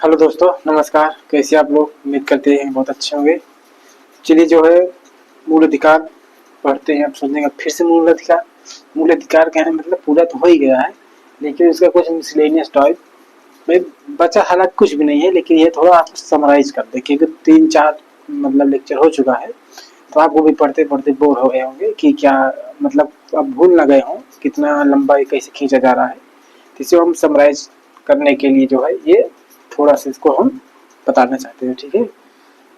Hello दोस्तों, नमस्कार। कैसे आप लोग? उम्मीद करते हैं बहुत अच्छे होंगे। चलिए जो है मूल अधिकार पढ़ते हैं। आप सोचेंगे फिर से मूल अधिकार कहने मतलब पूरा तो हो ही गया है, लेकिन उसका कुछ मिसलेनियस टॉपिक में बचा। हालांकि कुछ भी नहीं है, लेकिन ये थोड़ा आप समराइज कर दें क्योंकि 3-4 मतलब लेक्चर हो चुका है, तो आपको भी पढ़ते पढ़ते बोर हो गए होंगे कि क्या मतलब अब भूल ना गए हों कितना लंबा ये कैसे खींचा जा रहा है। तो इसे हम समराइज करने के लिए जो है ये थोड़ा सा इसको हम बताना चाहते हैं। ठीक है,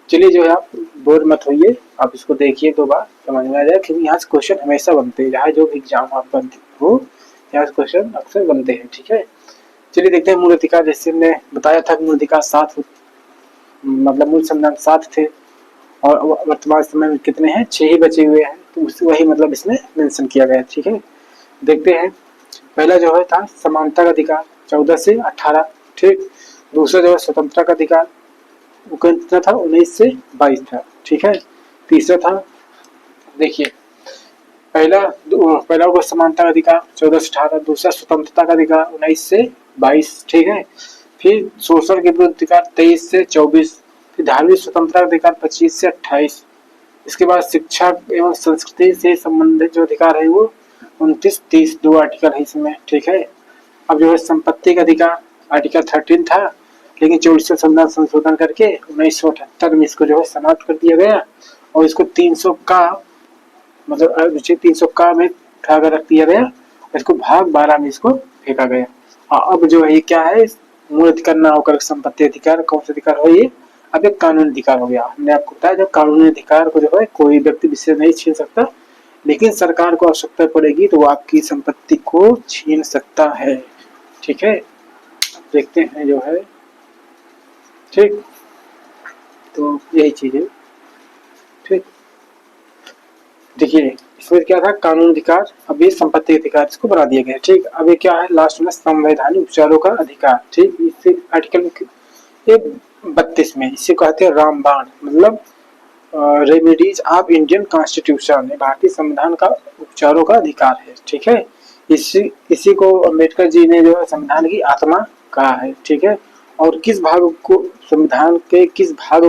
चलिए जो है आप बोर मत होइए, आप इसको देखिए 2 बार समझ में आ जाए, क्योंकि यहाँ से क्वेश्चन हमेशा बनते हैं, चाहे जो भी एग्जाम आपका हो यहाँ से क्वेश्चन अक्सर बनते हैं। ठीक है, चलिए देखते हैं मूल अधिकार। जैसे हमने बताया था मूल अधिकार 7 मतलब मूल संविधान 7 थे और वर्तमान समय में कितने हैं? 6 ही बचे हुए हैं, तो वही मतलब इसमें मेंशन किया गया है। ठीक है, देखते हैं। पहला जो है था समानता का अधिकार 14 से 18। ठीक, दूसरा जो है स्वतंत्रता का अधिकार वो कितना था? 19 से 22 था। ठीक है, तीसरा था, देखिए, पहला होगा समानता का अधिकार 14 से 18, दूसरा स्वतंत्रता का अधिकार 19 से 22। ठीक है, फिर शोषण के विरुद्ध अधिकार 23 से 24, फिर धार्मिक स्वतंत्रता का अधिकार 25 से 28। इसके बाद शिक्षा एवं संस्कृति से संबंधित जो अधिकार है वो 29-30 2 आर्टिकल है इसमें। ठीक है, अब जो है संपत्ति का अधिकार आर्टिकल 13 था, लेकिन 24 संविधान संशोधन करके 1978 में इसको जो है समाप्त कर दिया गया और इसको 300 का मतलब अनुच्छेद 300 का में उठा कर रख दिया गया और इसको भाग 12 में इसको फेंका गया। अब जो है ये क्या है? मूल अधिकार ना होकर संपत्ति अधिकार कौन सा अधिकार हो ये? अब एक कानूनी अधिकार हो गया। हमने आपको बताया जब कानूनी अधिकार को जो है कोई व्यक्ति विशेष नहीं छीन सकता, लेकिन सरकार को आवश्यकता पड़ेगी तो वो आपकी संपत्ति को छीन सकता है। ठीक है, देखते हैं जो है। ठीक, तो यही चीज है। ठीक, देखिए इसमें क्या था? कानून अधिकार, अब ये संपत्ति अधिकार इसको बना दिया गया। ठीक, अब ये क्या है? लास्ट में संवैधानिक उपचारों का अधिकार। ठीक, इससे आर्टिकल 32 में इसे कहते हैं रामबाण, मतलब रेमेडीज ऑफ इंडियन कॉन्स्टिट्यूशन, भारतीय संविधान का उपचारों का अधिकार है। ठीक है, इसी को अम्बेडकर जी ने जो है संविधान की आत्मा कहा है। ठीक है, और किस भाग को संविधान के किस भाग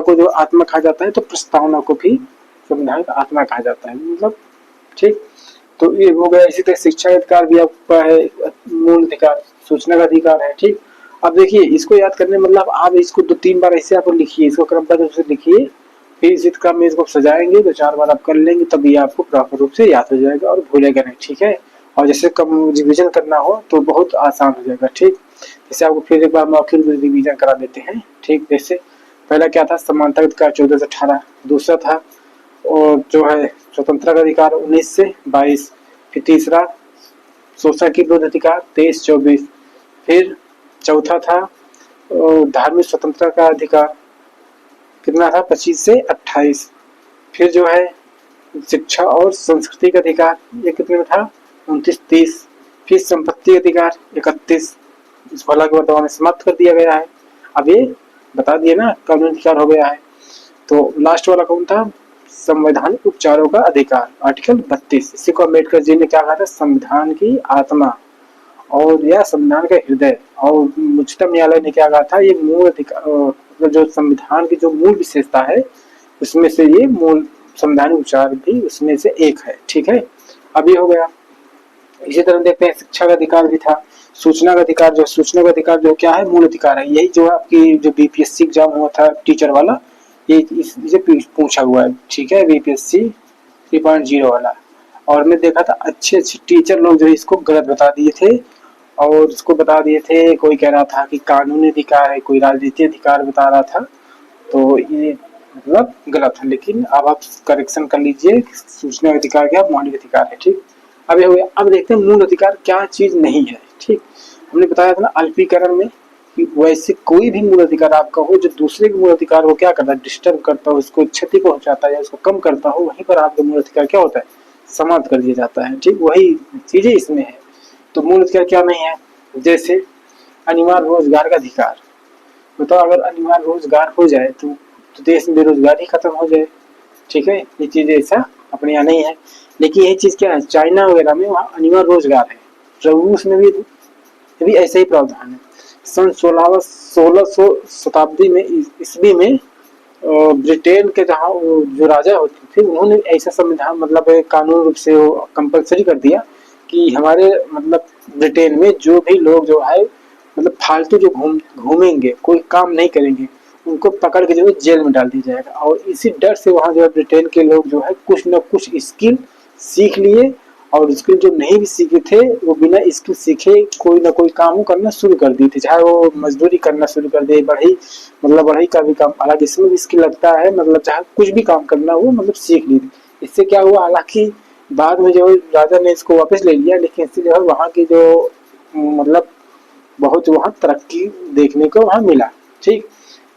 को जो आत्मा कहा जाता है, तो प्रस्तावना को भी संविधान का आत्मा कहा जाता है मतलब। ठीक, तो ये हो गया। इसी तरह शिक्षा का अधिकार भी आपका है, मूल अधिकार। सूचना का अधिकार है। ठीक, अब देखिए इसको याद करने मतलब आप इसको 2-3 बार ऐसे आप लिखिए, इसको क्रमबद्ध रूप से लिखिए, फिर इसी क्रम में इसको सजाएंगे तो 4 बार आप कर लेंगे, तभी आपको प्रॉपर रूप से याद हो जाएगा और भूलेगा नहीं। ठीक है, और जैसे कम रिविजन करना हो तो बहुत आसान हो जाएगा। ठीक, जैसे आपको फिर एक बार मौखिक रिविजन करा देते हैं। ठीक, जैसे पहला क्या था? समानता का अधिकार 14 से 18, दूसरा था और जो है स्वतंत्रता का अधिकार 19 से 22, फिर तीसरा शोषण के विरुद्ध अधिकार 23-24, फिर चौथा था धार्मिक स्वतंत्रता का अधिकार कितना था? 25 से 28, फिर जो है शिक्षा और संस्कृति का अधिकार ये कितने में था? 29-30, फिर संपत्ति अधिकार 31। इस वाला को वर्तमान में समाप्त कर दिया गया है। अब ये बता दिए ना कानूनी अधिकार हो गया है। तो लास्ट वाला कौन था? संवैधानिक उपचारों का अधिकार आर्टिकल 32। इसी को अम्बेडकर जी ने क्या कहा था? संविधान की आत्मा और या संविधान का हृदय। और उच्चतम न्यायालय ने क्या कहा था? ये मूल अधिकार मतलब जो संविधान की जो मूल विशेषता है उसमें से ये मूल संवैधानिक उपचार भी उसमें से एक है। ठीक है, अब ये हो गया। इसी तरह देखते हैं शिक्षा का अधिकार भी था। सूचना का अधिकार जो क्या है? मूल अधिकार है। यही जो आपकी जो बीपीएससी एग्जाम हुआ था टीचर वाला, ये इससे पूछा हुआ है। ठीक है, बीपीएससी 3.0 वाला। और मैं देखा था अच्छे टीचर लोग जो इसको गलत बता दिए थे और इसको बता दिए थे, कोई कह रहा था कि कानूनी अधिकार है, कोई राजनीतिक अधिकार बता रहा था, तो ये मतलब गलत है। लेकिन अब आप करेक्शन कर लीजिए, सूचना अधिकार क्या? मौलिक अधिकार है। ठीक, अब ये हो गया। अब देखते हैं मूल अधिकार क्या चीज नहीं है। ठीक, हमने बताया था ना अल्पीकरण में कि वैसे कोई भी मूल अधिकार आपका हो जो दूसरे के मूल अधिकार को क्या करता है? डिस्टर्ब करता हो, उसको क्षति पहुंचाता है या उसको कम करता हो, वहीं पर आपका मूल अधिकार क्या होता है? समाप्त कर दिया जाता है। ठीक, वही चीजें इसमें है। तो मूल अधिकार क्या नहीं है? जैसे अनिवार्य रोजगार का अधिकार। बताओ अगर अनिवार्य रोजगार हो जाए तो देश में बेरोजगारी खत्म हो जाए। ठीक है, ये चीज ऐसा अपने यहाँ नहीं है। लेकिन यही चीज क्या है? चाइना वगैरह में वहाँ अनिवार्य रोजगार है, रूस में भी ऐसा ही प्रावधान है। सन 1600 शताब्दी में ईस्वी में ब्रिटेन के जहाँ जो राजा होते थे उन्होंने ऐसा संविधान मतलब कानून रूप से वो कंपलसरी कर दिया कि हमारे मतलब ब्रिटेन में जो भी लोग जो है मतलब फालतू जो घूमेंगे कोई काम नहीं करेंगे उनको पकड़ के जो है जेल में डाल दिया जाएगा। और इसी डर से वहाँ जो है ब्रिटेन के लोग जो है कुछ न कुछ स्किल सीख लिए और स्किल जो नहीं भी सीखे थे वो बिना स्किल सीखे कोई ना कोई काम करना शुरू कर दिए थे, चाहे वो मजदूरी करना शुरू कर दे, बढ़ई मतलब बढ़ई का भी काम, हालांकि इसमें भी स्किल लगता है, मतलब चाहे कुछ भी काम करना हो मतलब सीख ली। इससे क्या हुआ, हालांकि बाद में जो राजा ने इसको वापस ले लिया, लेकिन इससे जो है वहाँ की जो मतलब बहुत वहाँ तरक्की देखने को वहाँ मिला। ठीक,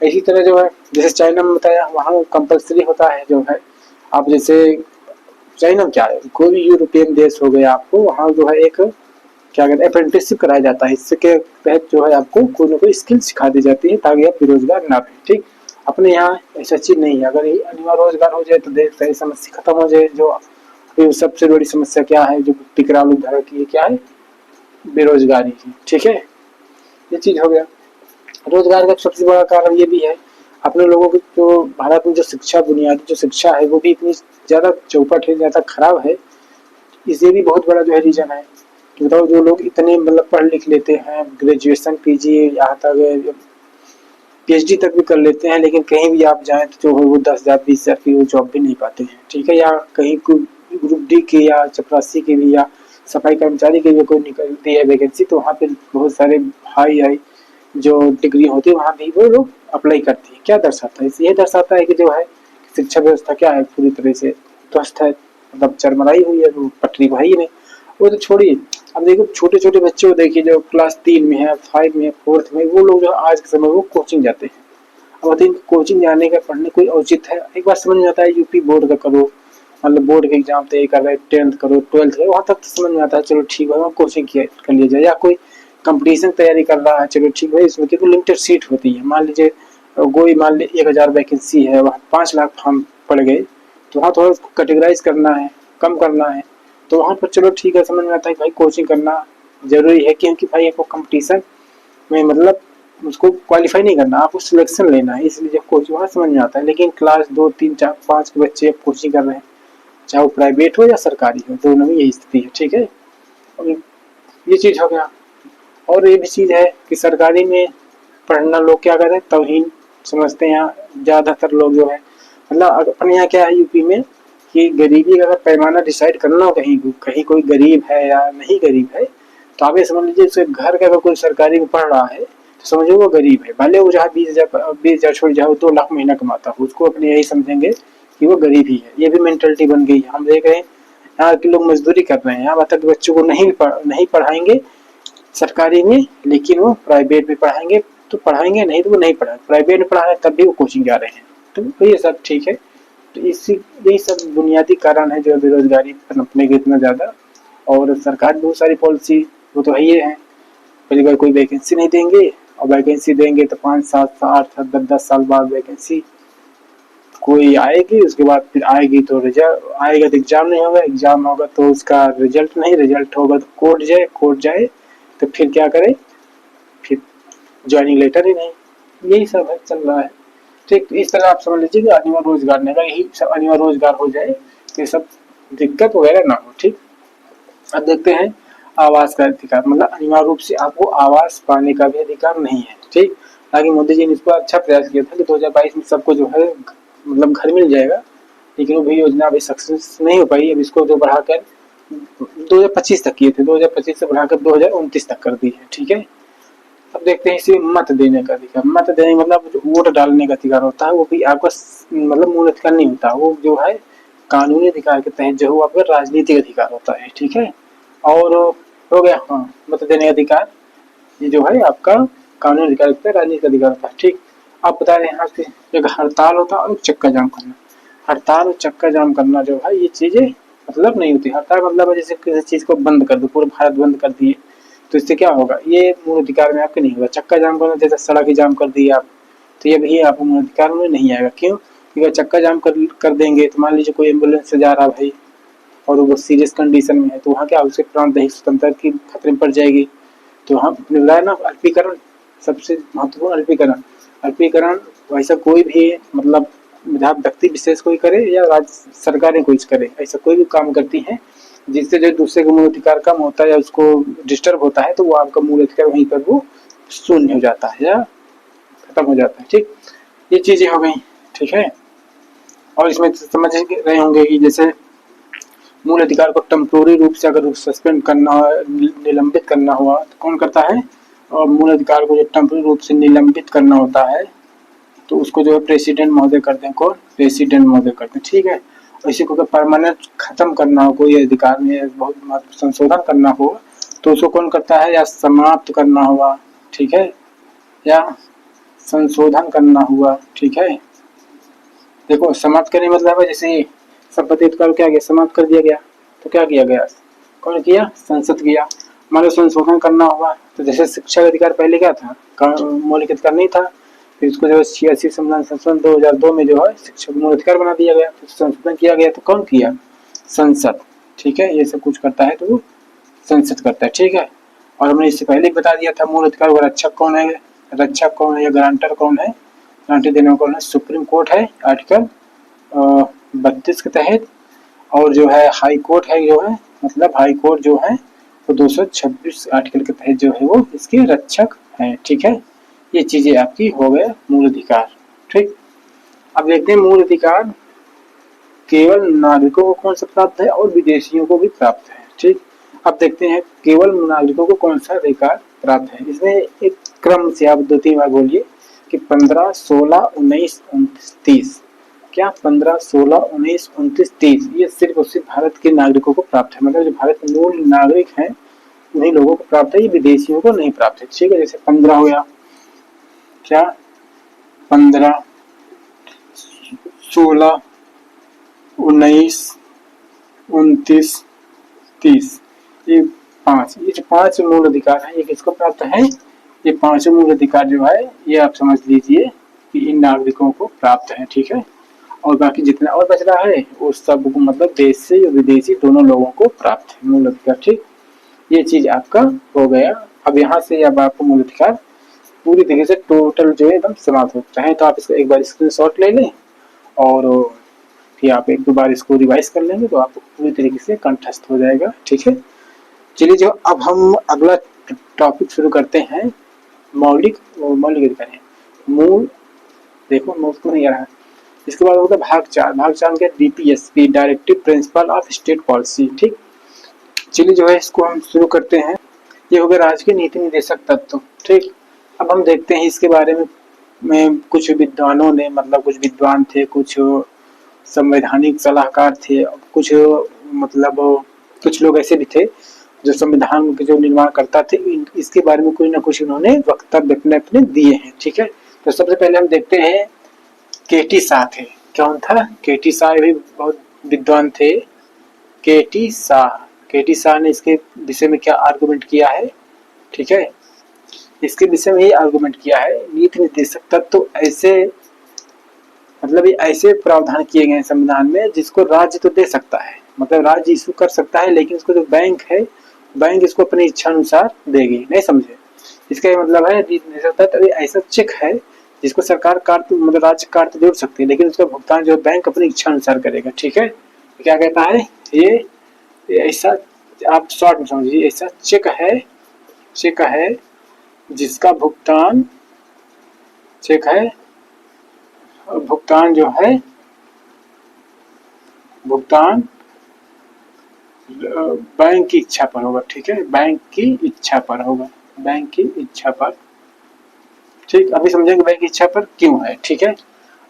इसी तरह जो है जैसे चाइना में बताया वहाँ कंपलसरी होता है जो है, आप जैसे चाइना में क्या है, कोई भी यूरोपियन देश हो गया आपको वहाँ जो है एक क्या कहते हैं अप्रेंटिसशिप कराया जाता है, इससे के तहत जो है आपको कोई ना कोई स्किल सिखा दी जाती है ताकि आप बेरोजगार ना रहे। ठीक, अपने यहाँ ऐसा चीज नहीं है, अगर ये अनिवार्य रोजगार हो जाए तो देश सारी समस्या खत्म हो जाए। जो अभी सबसे बड़ी समस्या क्या है जो टिकरा लोग धरा की है, क्या है, बेरोजगारी की। ठीक है, ये चीज हो गया। रोजगार का सबसे बड़ा कारण ये भी है अपने लोगों की जो भारत में जो शिक्षा, बुनियादी जो शिक्षा है वो भी इतनी ज्यादा चौपट है, ज्यादा खराब है। इसे भी बहुत बड़ा जो है रीजन है कि बताओ जो लोग इतने मतलब पढ़ लिख लेते हैं, ग्रेजुएशन पीजी यहाँ तक पीएचडी तक भी कर लेते हैं, लेकिन कहीं भी आप जाएं तो जो है वो 10,000 20,000 की वो जॉब भी नहीं पाते हैं। ठीक है, या कहीं ग्रुप डी की या चपरासी की भी या सफाई कर्मचारी की भी कोई निकलती है वैकेंसी तो वहाँ पे बहुत सारे हाई हाई जो डिग्री होती है वहाँ भी वो लोग अप्लाई करते हैं। क्या दर्शाता है, ये दर्शाता है कि जो है शिक्षा व्यवस्था क्या है, पूरी तरह से ध्वस्त है, मतलब चरमराई हुई है, वो पटरी भाई नहीं। वो तो छोड़िए, अब देखो छोटे छोटे बच्चे को देखिए जो क्लास 3 में है, 5 में है, 4th में, वो लोग जो आज के समय वो कोचिंग जाते हैं। अब बताइए कोचिंग जाने का पढ़ने कोई औचित है? एक बार समझ में आता है यूपी बोर्ड का करो, मतलब बोर्ड के एग्जाम तय कर रहे, 10th करो, 12th करो, वहाँ तक तो समझ में आता है चलो ठीक है वहाँ कोचिंग कर लिया जाए। या कोई कंपटीशन तैयारी कर रहा है, चलो ठीक है इसमें क्योंकि लिमिटेड सीट होती है, मान लीजिए कोई मान ली 1000 वैकेंसी है, वहाँ 5 लाख फॉर्म पड़ गए, तो वहाँ थोड़ा उसको कैटेगराइज करना है, कम करना है, तो वहाँ पर चलो ठीक है समझ में आता है भाई कोचिंग करना जरूरी है, क्योंकि भाई आपको कंपटीशन में मतलब उसको क्वालिफाई नहीं करना, आपको सिलेक्शन लेना है, इसलिए जब कोचिंग वहाँ समझ में आता है। लेकिन क्लास 2 3 4 5 के बच्चे कोचिंग कर रहे हैं, चाहे वो प्राइवेट हो या सरकारी हो, दोनों में यही स्थिति है। ठीक है, और ये चीज़ हो गया। और ये भी चीज़ है कि सरकारी में पढ़ना लोग क्या करते हैं, तौहीन समझते हैं। यहाँ ज़्यादातर लोग जो है मतलब अपने यहाँ क्या है यूपी में कि गरीबी का अगर पैमाना डिसाइड करना हो कहीं कहीं कोई गरीब है या नहीं गरीब है, तो आप ये समझ लीजिए उसके घर का अगर कोई सरकारी में पढ़ रहा है तो समझो वो गरीब है, भले वो जहाँ 20,000 छोड़ जाए 2 लाख महीना कमाता हो, उसको अपने यही समझेंगे कि वो गरीब ही है। ये भी मेंटलिटी बन गई है। हम देख रहे हैं यहाँ के लोग मजदूरी कर रहे हैं, यहाँ तक बच्चों को नहीं पढ़ाएंगे सरकारी में, लेकिन वो प्राइवेट में पढ़ाएंगे, तो पढ़ाएंगे नहीं तो वो नहीं पढ़ाएंगे, प्राइवेट में पढ़ा रहे तब भी वो कोचिंग जा रहे हैं। तो ये सब ठीक है, तो इसी यही सब बुनियादी कारण है जो बेरोजगारी पनपने के इतना ज़्यादा। और सरकार बहुत सारी पॉलिसी वो तो है ही है, पहली बार कोई वैकेंसी नहीं देंगे, और वैकेंसी देंगे तो 5 7 8 10 साल बाद वैकेंसी कोई आएगी, उसके बाद फिर आएगी तो रिजल्ट आएगा तो एग्जाम नहीं होगा, एग्जाम होगा तो उसका रिजल्ट नहीं, रिजल्ट होगा तो कोर्ट जाए तो फिर क्या करे, फिर ज्वाइनिंग लेटर ही नहीं। यही सब है चल रहा है। ठीक, तो इस तरह आप समझ लीजिए कि अनिवार्य रोजगार नहीं, यही सब अनिवार्य रोजगार हो जाए तो सब दिक्कत वगैरह ना हो। ठीक, अब देखते हैं आवास का अधिकार, मतलब अनिवार्य रूप से आपको आवास पाने का भी अधिकार नहीं है। ठीक, हालांकि मोदी जी ने इस पर अच्छा प्रयास किया था कि 2022 में सबको जो है मतलब घर मिल जाएगा, लेकिन वो भी योजना अभी सक्सेस नहीं हो पाई। अब इसको जो बढ़ाकर 2025 तक किए थे, 2025 से बढ़ाकर 2029 तक कर दी है। ठीक है, अब देखते हैं इसी मत देने का अधिकार, मत देने मतलब जो वोट डालने का अधिकार होता है वो भी आपका मतलब मूल अधिकार नहीं होता, वो जो है कानूनी अधिकार के तहत जो है आपका राजनीतिक अधिकार होता है। ठीक है, और हो गया हाँ मत देने का अधिकार, ये जो है आपका कानूनी अधिकार होता है, राजनीतिक अधिकार होता है। ठीक, आप बता रहे हैं यहाँ से एक हड़ताल होता है और चक्का जाम करना, हड़ताल और चक्का जाम करना जो है ये चीजें मतलब नहीं होती। हड़ताल मतलब जैसे किसी चीज को बंद कर दो, पूरा भारत बंद कर दिए, तो इससे क्या होगा, ये मूल अधिकार में आपके नहीं होगा। चक्का जाम करना जैसे सड़क ही जाम कर दिए आप, तो ये भी आपको मूल अधिकार में नहीं आएगा। क्यों, क्योंकि चक्का जाम कर देंगे तो मान लीजिए कोई एम्बुलेंस से जा रहा भाई और वो सीरियस कंडीशन में है, तो वहाँ क्या उसके प्राण दैहिक स्वतंत्रता की खतरे में पड़ जाएगी, तो वहाँ मिल रहा है ना अल्पीकरण, सबसे महत्वपूर्ण अल्पीकरण। अल्पीकरण वैसा कोई भी मतलब जहाँ व्यक्ति विशेष कोई करे या राज्य सरकारें कोई करे, ऐसा कोई भी काम करती है जिससे जो दूसरे का मूल अधिकार कम होता है या उसको डिस्टर्ब होता है, तो वो आपका मूल अधिकार वहीं पर वो शून्य हो जाता है या खत्म हो जाता है। ठीक, ये चीजें हो गई। ठीक है, और इसमें समझ रहे होंगे कि जैसे मूल अधिकार को टेम्पोररी रूप से अगर सस्पेंड करना, निलंबित करना हुआ तो कौन करता है, और मूल अधिकार को जो टेम्पोररी रूप से निलंबित करना होता है तो उसको जो है प्रेसिडेंट महोदय करते हैं। कौन? प्रेसिडेंट महोदय करते हैं। ठीक है, और इसी को अगर परमानेंट खत्म करना हो, कोई अधिकार में बहुत संशोधन करना हो तो उसको कौन करता है, या समाप्त करना हुआ, ठीक है, या संशोधन करना हुआ। ठीक है, देखो समाप्त करने मतलब है जैसे संपत्ति अधिकार क्या गया, समाप्त कर दिया गया, तो क्या किया गया, कौन किया, संसद किया। मान लो संशोधन करना हुआ तो जैसे शिक्षा का अधिकार पहले क्या था, मौलिक अधिकार नहीं था, फिर उसको जो 86 संविधान संशोधन 2002 में जो है शिक्षा को मूल अधिकार बना दिया गया, तो संशोधन किया गया तो कौन किया, संसद। ठीक है, ये सब कुछ करता है तो वो संसद करता है। ठीक है, और हमने इससे पहले ही बता दिया था मूल अधिकार का रक्षक कौन है, रक्षक कौन है या गारंटर कौन है, गारंटी देने कौन है, सुप्रीम कोर्ट है आर्टिकल 32 के तहत, और जो है हाई कोर्ट है, जो है मतलब हाई कोर्ट जो है वो 226 आर्टिकल के तहत जो है वो इसके रक्षक हैं। ठीक है, ये चीजें आपकी हो गए मूल अधिकार। ठीक, अब देखते हैं मूल अधिकार केवल नागरिकों को कौन सा प्राप्त है और विदेशियों को भी प्राप्त है। ठीक, अब देखते हैं केवल नागरिकों को कौन सा अधिकार प्राप्त है। इसमें एक क्रम से आप 2-3 बार बोलिए कि 15, 16, 19, 29, 30। क्या 15, 16, 19, 29, 30 ये सिर्फ और सिर्फ भारत के नागरिकों को प्राप्त है, मतलब जो भारत के मूल नागरिक हैं उन्हीं लोगों को प्राप्त है, ये विदेशियों को नहीं प्राप्त है। ठीक है, जैसे 15 हो गया, क्या 15, 16, 19, 29, 30 ये 5, ये जो 5 मूल अधिकार है ये किसको प्राप्त है, ये 5 मूल अधिकार जो है ये आप समझ लीजिए कि इन नागरिकों को प्राप्त है। ठीक है, और बाकी जितना और बच रहा है वो सब मतलब देश से या विदेशी दोनों लोगों को प्राप्त है मूल अधिकार। ठीक, ये चीज आपका हो गया। अब यहाँ से अब आपको मूल अधिकार पूरी तरीके से टोटल जो है एकदम समाप्त हो चाहे तो आप इसको एक बार स्क्रीनशॉट ले लें और फिर आप 1-2 बार इसको रिवाइज कर लेंगे तो आपको पूरी तरीके से कंठस्थ हो जाएगा। ठीक है, चलिए जो अब हम अगला टॉपिक शुरू करते हैं, मौलिक अधिकार है। मूल देखो नोट को नहीं आ रहा है। इसके बाद होता है भाग 4। भाग 4 में DPSP, directive principle of state policy. ठीक, चलिए जो है इसको हम शुरू करते हैं। ये हो गया राज्य के नीति निर्देशक तत्व। ठीक, अब हम देखते हैं इसके बारे में कुछ विद्वानों ने मतलब कुछ विद्वान थे, कुछ संवैधानिक सलाहकार थे, कुछ मतलब कुछ लोग ऐसे भी थे जो संविधान के जो निर्माण करता थे, इसके बारे में कोई ना कुछ उन्होंने वक्तव्य अपने अपने दिए हैं। ठीक है, तो सबसे पहले हम देखते हैं केटी शाह थे। कौन था, केटी शाह भी बहुत विद्वान थे। केटी शाह ने इसके विषय में क्या आर्गुमेंट किया है, ठीक है, इसके विषय में ये आर्गुमेंट किया है नीति निर्देशक तत्व तो ऐसे मतलब ये ऐसे प्रावधान किए गए संविधान में जिसको राज्य तो दे सकता है, मतलब राज्य इशू कर सकता है, लेकिन इसको जो बैंक है बैंक इसको अपनी इच्छा अनुसार देगी। नहीं समझे, इसका मतलब है नीति निर्देशक तत्व ऐसा चेक है जिसको सरकार काट मतलब राज्य काट जोड़ सकती है, लेकिन उसका भुगतान जो बैंक अपनी इच्छा अनुसार करेगा। ठीक है, क्या कहता है ये ऐसा, आप शॉर्ट में समझिए, ऐसा चेक है जिसका भुगतान जो है भुगतान बैंक की इच्छा पर होगा। ठीक है, बैंक की इच्छा पर। ठीक, अभी समझेंगे बैंक की इच्छा पर क्यों है। ठीक है,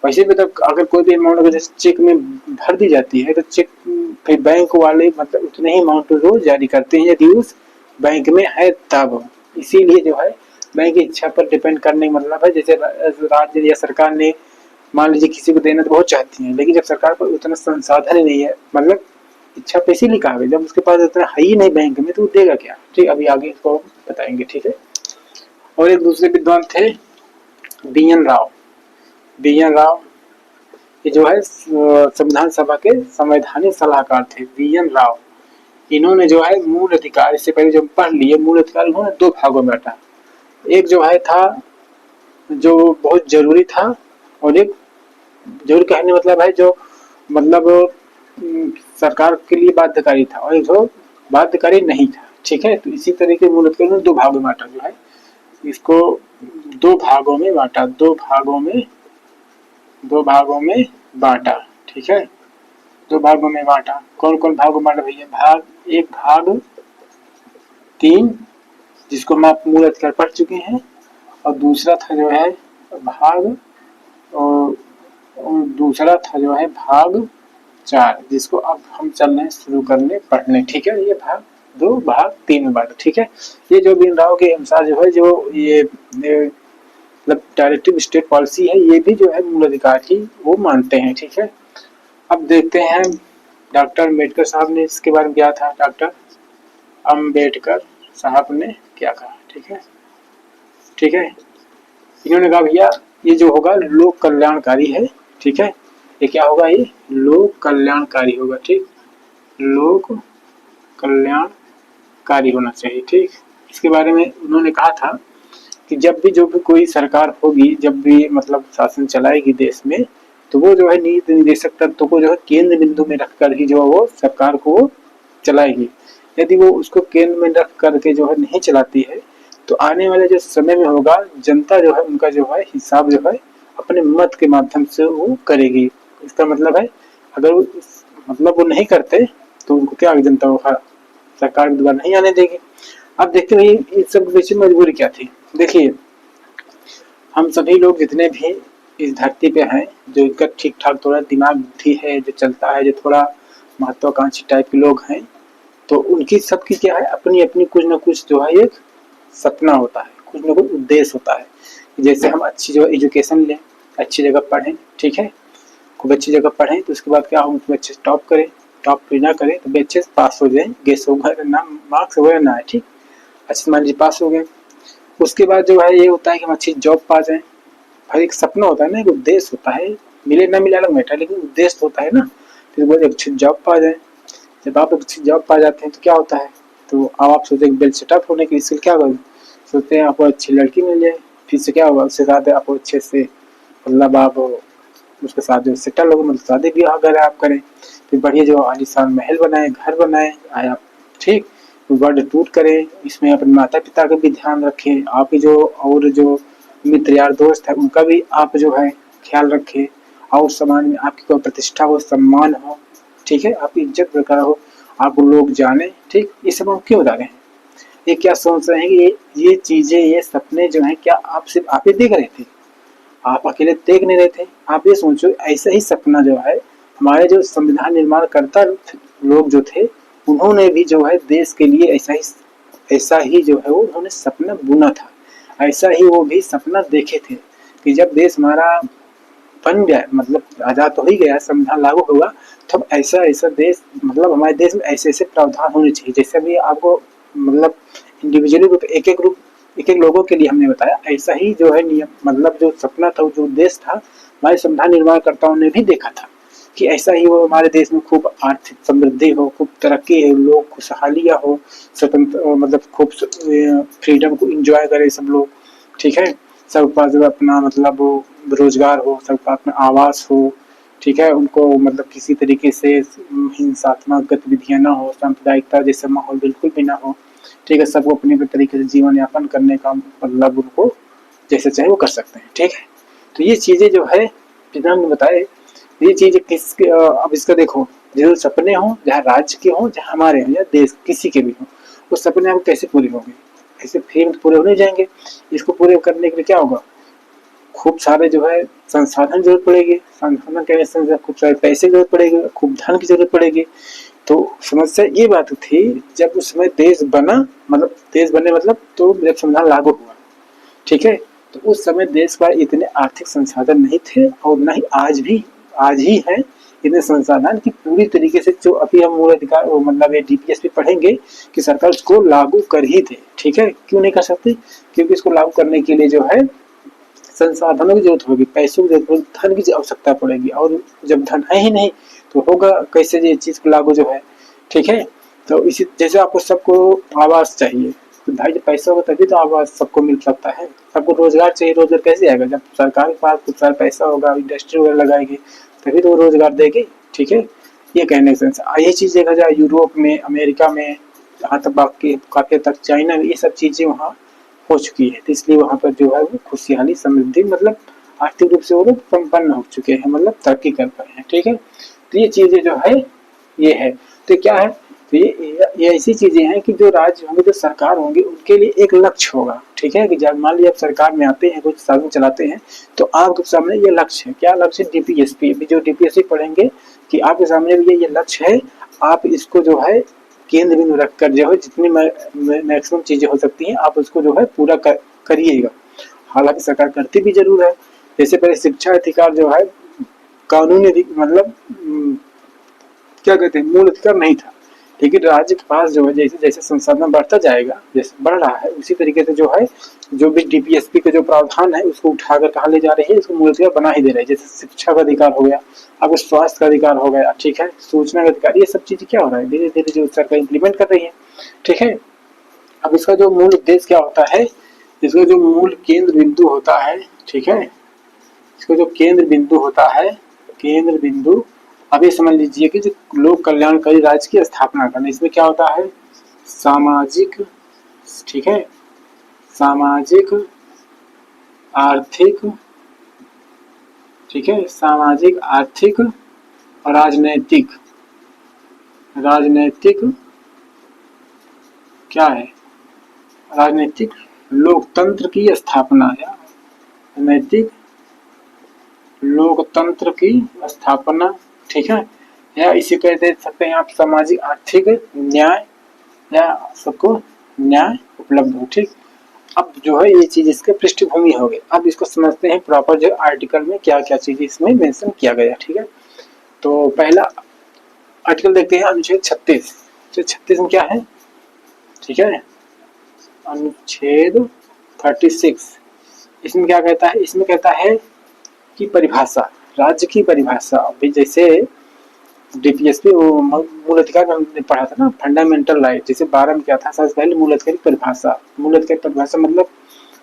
वैसे भी तो अगर कोई भी अमाउंट अगर जैसे चेक में भर दी जाती है तो चेक फिर बैंक वाले मतलब उतने ही अमाउंट रोज जारी करते हैं यदि उस बैंक में है तब। इसीलिए जो है बैंक की इच्छा पर डिपेंड करने का मतलब है, जैसे राज्य या सरकार ने मान लीजिए किसी को देना तो बहुत चाहती है, लेकिन जब सरकार पर उतना संसाधन ही नहीं है, मतलब इच्छा पे इसीलिए कहा गया जब उसके पास इतना है ही नहीं बैंक में तो वो देगा क्या। ठीक, अभी आगे इसको बताएंगे। ठीक है, और एक दूसरे विद्वान थे बी एन राव, ये जो है संविधान सभा के संवैधानिक सलाहकार थे बी एन राव। इन्होंने जो है मूल अधिकार, इससे पहले जब पढ़ लिए मूल अधिकार इन्होंने 2 भागों में बांटा। एक जो है था जो बहुत जरूरी था, और एक जरूरी कहने मतलब है जो मतलब सरकार के लिए बाध्यकारी था, और एक जो बाध्यकारी नहीं था। ठीक है, तो इसी तरीके मूलतः उन्होंने दो भागों में बांटा जो है इसको, दो भागों में बांटा, दो भागों में बांटा। ठीक है, दो भागों में बांटा। कौन कौन भागों में बांटा भैया? भाग एक, भाग 3 जिसको हम आप मूल अधिकार पढ़ चुके हैं, और दूसरा था जो है भाग, और दूसरा था जो है भाग 4 जिसको अब हम चल रहे हैं शुरू करने पढ़ने। ठीक है, ये भाग 2 भाग 3 में बांटा। ठीक है, ये जो बिंदाओं के अनुसार जो है जो ये मतलब डायरेक्टिव स्टेट पॉलिसी है, ये भी जो है मूल अधिकार की वो मानते हैं। ठीक है, अब देखते हैं डॉक्टर अम्बेडकर साहब ने इसके बारे में क्या था। डॉक्टर अम्बेडकर साहब ने क्या कहा? ठीक है, ठीक है, इन्होंने कहा भैया ये जो होगा लोक कल्याणकारी है। ठीक है, ये क्या होगा? ये लोक कल्याणकारी होगा। ठीक, लोक कल्याणकारी होना चाहिए। ठीक, इसके बारे में उन्होंने कहा था कि जब भी जो भी कोई सरकार होगी, जब भी मतलब शासन चलाएगी देश में, तो वो जो है नीति निर्देशक तत्व को जो है केंद्र बिंदु में रखकर ही जो है वो सरकार को चलाएगी। यदि वो उसको केंद्र में रख करके जो है नहीं चलाती है, तो आने वाले जो समय में होगा जनता जो है उनका जो है हिसाब जो है अपने मत के माध्यम से वो करेगी। इसका मतलब है अगर वो मतलब वो नहीं करते तो उनको क्या जनता को सरकार दोबारा नहीं आने देगी। अब देखते हैं इस सब पीछे मजबूरी क्या थी। देखिए, हम सभी लोग जितने भी इस धरती पे हैं, जो इनका ठीक ठाक थोड़ा दिमाग बुद्धि है, जो चलता है, जो थोड़ा महत्वाकांक्षी टाइप के लोग हैं, तो उनकी सबकी क्या है अपनी अपनी कुछ ना कुछ जो है एक सपना होता है, कुछ ना कुछ उद्देश्य होता है। जैसे हम अच्छी जो एजुकेशन लें, अच्छी जगह पढ़ें। ठीक है, खूब अच्छी जगह पढ़ें तो उसके बाद क्या हम खूब अच्छे से टॉप करें, टॉप भी ना करें तो भी अच्छे से पास हो जाए, गेस होगा ना, मार्क्स वगैरह ना आए। ठीक, अच्छे मान लीजिए पास हो गए, उसके बाद जो है ये होता है कि हम अच्छी जॉब पा जाएं। भाई एक सपना होता है ना, एक उद्देश्य होता है, मिले ना मिले अलग मैटर, लेकिन उद्देश्य होता है ना। फिर वो अच्छी जॉब पा जाए, जब आप अच्छी जॉब पा जाते हैं तो क्या होता है, तो अब आप सोचते हैं वेल सेटअप होने के लिए क्या करें, सोचते हैं आपको अच्छी लड़की मिल जाए, फिर से क्या होगा उसके साथ आपको अच्छे से मतलब आप उसके साथ जो सेटल हो, मतलब शादी ब्याह अगर आप करें, फिर बढ़िया जो आलीशान महल बनाए, घर बनाए आप। ठीक, वर्ल्ड टूर करें, इसमें अपने माता पिता का भी ध्यान रखें, आपके जो और जो मित्र यार दोस्त है उनका भी आप जो है ख्याल रखें, और समाज में आपकी कोई प्रतिष्ठा हो, सम्मान हो। ठीक है, आपकी इज्जत बरकरार हो, आपको लोग जाने। ठीक, ये सब हम क्यों बता रहे हैं? ये क्या सोच रहे हैं कि ये चीजें, ये सपने जो हैं क्या आप सिर्फ आप ही देख रहे थे? आप अकेले देख नहीं रहे थे। आप ये सोचो ऐसा ही सपना जो है हमारे जो संविधान निर्माण करता लोग जो थे, उन्होंने भी जो है देश के लिए ऐसा ही जो है वो उन्होंने सपना बुना था। ऐसा ही वो भी सपना देखे थे कि जब देश हमारा बन गया, मतलब आजाद तो ही गया, संविधान लागू हुआ, तब ऐसा ऐसा देश, मतलब हमारे देश में ऐसे ऐसे प्रावधान होने चाहिए। जैसे भी आपको मतलब इंडिविजुअली ग्रुप, एक एक ग्रुप, एक एक लोगों के लिए हमने बताया, ऐसा ही जो है नियम, मतलब जो सपना था, जो उद्देश्य था, हमारे संविधान निर्माणकर्ताओं ने भी देखा था कि ऐसा ही वो हमारे देश में खूब आर्थिक समृद्धि हो, खूब तरक्की हो, लोग खुशहालियाँ हो, स्वतंत्र मतलब खूब फ्रीडम को इंजॉय करें सब लोग। ठीक है, सबके पास जो अपना मतलब रोजगार हो, सबके पास में आवास हो। ठीक है, उनको मतलब किसी तरीके से हिंसात्मक गतिविधियां ना हो, सांप्रदायिकता जैसे माहौल बिल्कुल भी ना हो। ठीक है, सबको अपने अपने तरीके से जीवन यापन करने का मतलब उनको जैसे चाहे वो कर सकते हैं। ठीक है, तो ये चीजें जो है जितना हमने बताए, ये चीजें अब इसका देखो, जो सपने हों, चाहे राज्य के हों, चाहे हमारे हों, या देश किसी के भी हों, वो सपने आपको कैसे पूरे होंगे? ऐसे फिर तो पूरे हो नहीं जाएंगे। इसको पूरे करने के लिए क्या होगा? खूब सारे जो है संसाधन जरूरत पड़ेगी, संसाधन कहने से खूब सारे पैसे की जरूरत पड़ेगी, खूब धन की जरूरत पड़ेगी। तो समस्या ये बात थी, जब उस समय देश बना, मतलब देश बने मतलब तो जब संविधान लागू हुआ। ठीक है, तो उस समय देश का इतने आर्थिक संसाधन नहीं थे, और न ही आज ही है इतने संसाधन की पूरी तरीके से जो अभी हम मूल अधिकार मतलब ये डीपीएस पे पढ़ेंगे कि सरकार उसको लागू कर ही दे। ठीक है, क्यों नहीं कर सकती? क्योंकि इसको लागू करने के लिए जो है संसाधनों की जरूरत होगी, पैसों की जरूरत होगी, धन की आवश्यकता पड़ेगी, और जब धन है ही नहीं तो होगा कैसे ये चीज को लागू जो है। ठीक है, तो इसी जैसे आपको सबको आवास चाहिए, तो भाई जब पैसा होगा तभी तो आवाज सबको मिल सकता है। सबको रोजगार चाहिए, रोजगार कैसे आएगा? जब सरकार के पास खूब सारा पैसा होगा, इंडस्ट्री वगैरह लगाएगी तभी तो वो रोजगार देगी। ठीक है, ये कहने का सेंस। ये चीज देखा जाए यूरोप में, अमेरिका में, यहाँ तक बाकी काफी तक चाइना में, ये सब चीजें वहाँ हो चुकी है। तो इसलिए वहाँ पर जो है वो खुशहाली समृद्धि मतलब आर्थिक रूप से वो लोग संपन्न हो चुके हैं, मतलब तरक्की कर पाए हैं। ठीक है, तो ये चीजें जो है ये है। तो क्या है, तो ये ऐसी चीजें हैं कि जो राज्य होंगे, जो सरकार होंगे, उनके लिए एक लक्ष्य होगा। ठीक है, कि जब मान लीजिए आप सरकार में आते हैं, कुछ साधन चलाते हैं, तो आपके सामने ये लक्ष्य है। क्या लक्ष्य? डीपीएसपी। अभी जो डीपीएसपी पढ़ेंगे कि आपके सामने ये लक्ष्य है, आप इसको जो है केंद्र बिंदु रखकर जो है जितनी मैक्सिमम चीजें हो सकती हैं आप उसको जो है पूरा करिएगा। हालांकि सरकार करती भी जरूर है। जैसे पहले शिक्षा अधिकार जो है कानूनी मतलब क्या कहते हैं, मूल अधिकार नहीं था, लेकिन राज्य के पास जो है जैसे जैसे संसाधन बढ़ता जाएगा, जैसे बढ़ रहा है, उसी तरीके से जो है जो भी डीपीएसपी का जो प्रावधान है उसको उठाकर कहाँ ले जा रही है, इसको मूल अधिकार बना ही दे रही है। जैसे शिक्षा का अधिकार हो गया, अब स्वास्थ्य का अधिकार हो गया, ठीक है, सूचना का अधिकार, ये सब चीजें क्या हो रहा है, धीरे धीरे जो सरकार इम्प्लीमेंट कर रही है। ठीक है, अब इसका जो मूल उद्देश्य क्या होता है, इसका जो मूल केंद्र बिंदु होता है, ठीक है, इसका जो केंद्र बिंदु होता है, केंद्र बिंदु, अब ये समझ लीजिए कि जो लोक कल्याणकारी राज्य की स्थापना करना, इसमें क्या होता है, सामाजिक, ठीक है, सामाजिक आर्थिक, ठीक है, सामाजिक आर्थिक और राजनैतिक, राजनैतिक क्या है, राजनीतिक लोकतंत्र की स्थापना, या राजनीतिक लोकतंत्र की स्थापना। ठीक है, या इसे कह दे सकते हैं आप सामाजिक आर्थिक न्याय, या सबको न्याय उपलब्ध हो। ठीक, अब जो है ये चीज इसके पृष्ठभूमि हो गई। अब इसको समझते हैं प्रॉपर जो आर्टिकल में क्या क्या चीज इसमें मेंशन किया गया। ठीक है, तो पहला आर्टिकल देखते हैं अनुच्छेद 36। तो 36 में क्या है, ठीक है, अनुच्छेद 36 इसमें क्या कहता है, इसमें कहता है कि परिभाषा, राज्य की परिभाषा। अभी जैसे डीपीएसपी मूल अधिकार में हमने पढ़ा था ना, फंडामेंटल राइट, जैसे 12 में क्या था, सबसे पहले मूल अधिकार की परिभाषा। मूल अधिकार की परिभाषा मतलब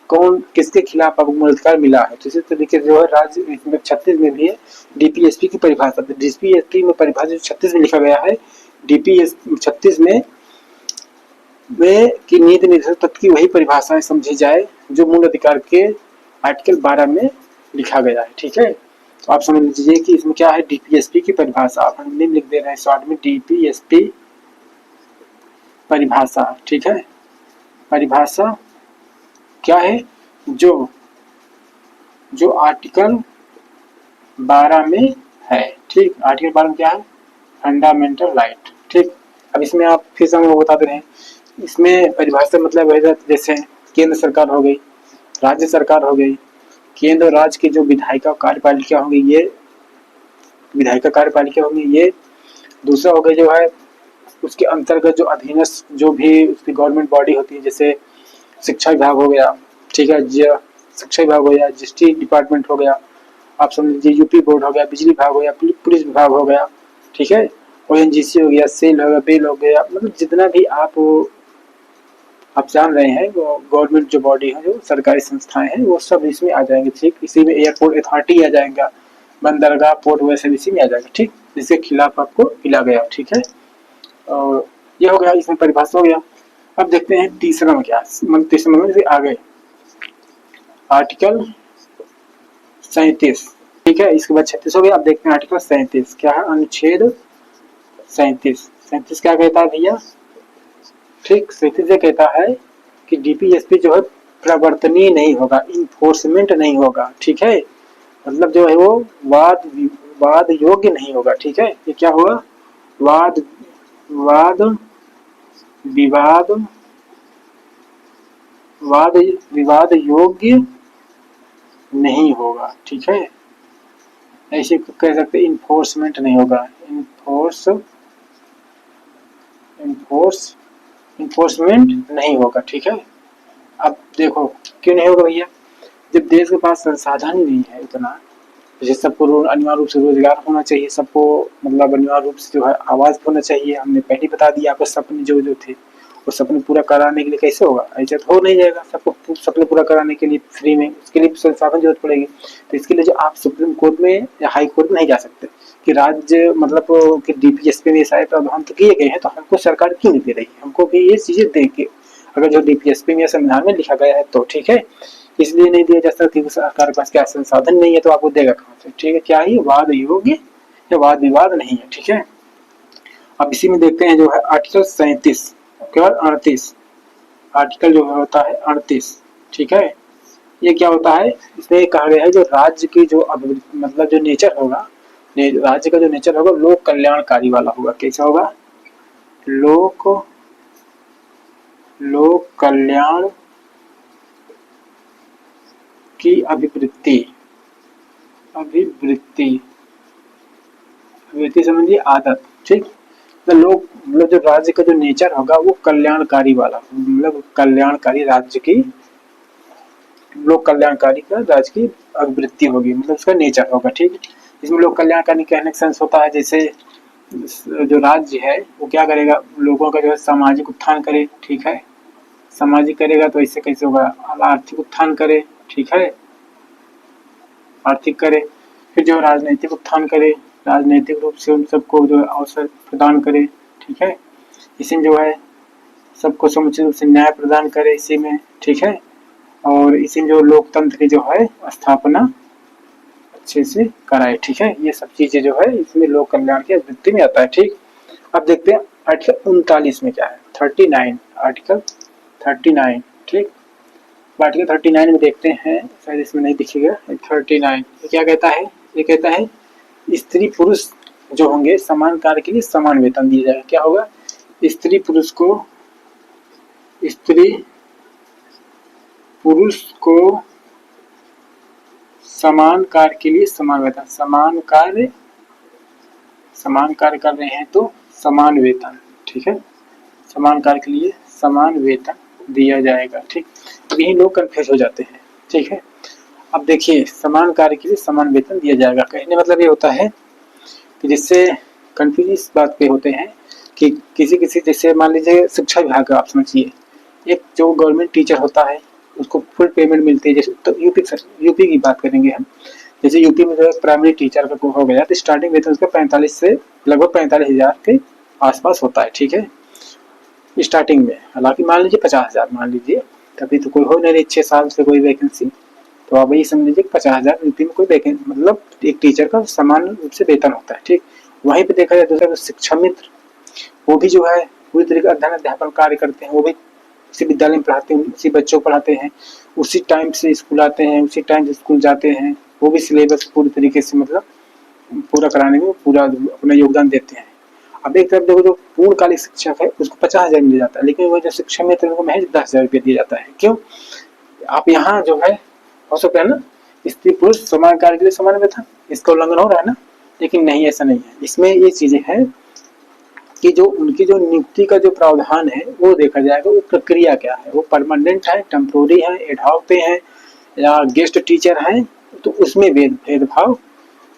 कौन किसके खिलाफ आपको मूल अधिकार मिला है। तो इसी तरीके से जो है राज्य 36 में भी है डीपीएसपी की परिभाषा। तो डीपीएसपी में परिभाषा 36 में लिखा गया है, डीपीएस 36 में की नीति निर्देशक तत्व की वही परिभाषाएं समझी जाए जो मूल अधिकार के आर्टिकल 12 में लिखा गया है। ठीक है, तो आप समझ लीजिए कि इसमें क्या है, डीपीएसपी की परिभाषा, आप हिंदी में लिख दे रहे हैं शॉर्ट में, डीपीएसपी परिभाषा। ठीक है, परिभाषा क्या है, जो जो आर्टिकल 12 में है। ठीक, आर्टिकल 12 में क्या है, फंडामेंटल राइट। ठीक, अब इसमें आप फिर से हम लोग बता दे रहे हैं, इसमें परिभाषा मतलब है जैसे केंद्र सरकार हो गई, राज्य सरकार हो गई, केंद्र और राज्य की जो विधायिका कार्यपालिका होंगी, ये विधायिका कार्यपालिका होंगी, ये दूसरा हो गया जो है उसके अंतर्गत जो अधीनस्थ जो भी उसकी गवर्नमेंट बॉडी होती है, जैसे शिक्षा विभाग हो गया, ठीक है, शिक्षा विभाग हो गया, जीएसटी डिपार्टमेंट हो गया, आप समझ लीजिए यूपी बोर्ड हो गया, बिजली विभाग हो गया, पुलिस विभाग हो गया, ठीक है, ओएनजीसी हो गया, सेल हो गया, बेल हो गया, मतलब जितना भी आप जान रहे हैं गवर्नमेंट जो बॉडी है, जो सरकारी संस्थाएं हैं, वो सब इसमें आ जाएंगे। ठीक, इसी में एयरपोर्ट अथॉरिटी आ जाएगा, बंदरगाह पोर्ट वैसे इसी में आ जाएगा। ठीक, जिसके खिलाफ आपको मिला गया। ठीक है, और ये हो गया, इसमें परिभाषा हो गया। अब देखते हैं तीसरा में क्या, तीसरा में से आ गए आर्टिकल 37। ठीक है, इसके बाद 36 हो गया। अब देखते हैं आर्टिकल 37 क्या है, अनुच्छेद 37 क्या कहता है भैया, ठीक, 37 ये कहता है कि डीपीएसपी जो है प्रवर्तनीय नहीं होगा, इन्फोर्समेंट नहीं होगा। ठीक है, मतलब जो है वो वाद योग्य नहीं होगा। ठीक है, ये क्या होगा, वाद विवाद योग्य नहीं होगा। ठीक है, ऐसे कह सकते इन्फोर्समेंट नहीं होगा, इन्फोर्समेंट नहीं होगा। ठीक है, अब देखो क्यों नहीं होगा भैया, जब देश के पास संसाधन ही नहीं है इतना, जैसे सबको अनिवार्य रूप से रोजगार होना चाहिए, सबको मतलब अनिवार्य रूप से जो है आवाज होना चाहिए। हमने पहले बता दिया आपको सपने जो थे वो सपने पूरा कराने के लिए कैसे होगा, ऐसा तो हो नहीं जाएगा। सबको सपने पूरा कराने के लिए फ्री में, उसके लिए संसाधन जरूरत पड़ेगी। तो इसके लिए जो आप सुप्रीम कोर्ट में या हाई कोर्ट में नहीं जा सकते कि राज्य मतलब कि डीपीएसपी में सारे प्रावधान तो किए गए हैं, तो हमको सरकार क्यों नहीं दे रही, हमको भी ये चीजें दे के, अगर जो डीपीएसपी में संविधान में लिखा गया है तो ठीक है, इसलिए नहीं दिया जा सकता क्योंकि सरकार के पास क्या संसाधन नहीं है, तो आपको देगा कहाँ से। ठीक है, क्या ही वाद योग्य या वाद विवाद नहीं है। ठीक है, अब इसी में देखते हैं जो है आर्टिकल 37 केवल 38, आर्टिकल जो होता है 38। ठीक है, ये क्या होता है, इसमें कहा गया है जो राज्य की जो मतलब जो नेचर होगा, राज्य का जो नेचर होगा लोक कल्याणकारी वाला होगा। कैसा होगा, लोक कल्याण की अभिवृत्ति समझिए आदत। ठीक, तो लोग मतलब जो राज्य का जो नेचर होगा वो कल्याणकारी वाला, मतलब कल्याणकारी राज्य की, लोक कल्याणकारी का राज्य की अभिवृत्ति होगी, मतलब उसका नेचर होगा। ठीक, इसमें लोक कल्याणकारी कहने का सेंस होता है जैसे जो राज्य है वो क्या करेगा, लोगों का जो है सामाजिक उत्थान करे। ठीक है, सामाजिक करेगा तो इससे कैसे होगा, आर्थिक उत्थान करे। ठीक है, आर्थिक करे, फिर जो राजनीतिक उत्थान करे, राजनीतिक रूप से उन सबको जो अवसर प्रदान करे। ठीक है, इसी में जो है सबको समुचित रूप से न्याय प्रदान करे इसी में। ठीक है, और इसी में जो लोकतंत्र की जो है स्थापना अच्छे से कराए। ठीक है, ये सब चीजें जो है इसमें लोक कल्याण की वृत्ति में आता है। ठीक, अब देखते हैं आर्टिकल 39 में क्या है, 39, आर्टिकल 39। ठीक, आर्टिकल 39 में देखते हैं, शायद इसमें नहीं दिखेगा। 39 क्या कहता है, ये कहता है स्त्री पुरुष जो होंगे समान कार्य के लिए समान वेतन दिया जाएगा। क्या होगा, स्त्री पुरुष को समान कार्य के लिए समान वेतन, समान कार्य कर रहे हैं तो समान वेतन। ठीक है, समान कार्य के लिए समान वेतन दिया जाएगा। ठीक, अब यही लोग कंफ्यूज हो जाते हैं। ठीक है, अब देखिए समान कार्य के लिए समान वेतन दिया जाएगा, कहने मतलब ये होता है कि जिससे कंफ्यूज इस बात पे होते हैं कि किसी जैसे मान लीजिए शिक्षा विभाग का आप समझिए, एक जो गवर्नमेंट टीचर होता है उसको फुल पेमेंट मिलती है। जैसे तो यूपी की बात करेंगे हम, जैसे यूपी में जो है प्राइमरी टीचर का हो गया तो स्टार्टिंग वेतन उसका 45 से लगभग 45,000 के आसपास होता है। ठीक है, स्टार्टिंग में, हालांकि मान लीजिए 50,000 मान लीजिए, तभी तो कोई हो नहीं 6 साल से कोई वैकेंसी, तो आप यही समझ लीजिए 50,000 यूपी में कोई वैकेंसी, मतलब एक टीचर का समान रूप से वेतन होता है। ठीक, वहीं पे देखा जाए दूसरा शिक्षा मित्र, वो भी जो है पूरी तरीके अध्ययन अध्यापन कार्य करते हैं, वो भी उसी विद्यालय में पढ़ाते हैं, उसी बच्चों को पढ़ाते हैं, उसी टाइम से स्कूल आते हैं, उसी टाइम से स्कूल जाते हैं, वो भी सिलेबस पूरी तरीके से मतलब पूरा कराने में पूरा अपना योगदान देते हैं। अब एक तरफ देखो जो पूर्णकालिक शिक्षक है उसको 50,000 मिल जाता है, लेकिन वो जो शिक्षा मित्र उनको महज 10,000 रुपया दिया जाता है। क्यों, आप यहाँ जो है हो सकता है ना स्त्री पुरुष समान कार्य के लिए समान वेतन, इसका उल्लंघन हो रहा है ना, लेकिन नहीं, ऐसा नहीं है। इसमें ये चीजें हैं कि जो उनकी जो नियुक्ति का जो प्रावधान है वो देखा जाएगा, वो प्रक्रिया क्या है, वो परमानेंट है, टेम्पोररी है, एडहॉक पे है या गेस्ट टीचर है, तो उसमें भेदभाव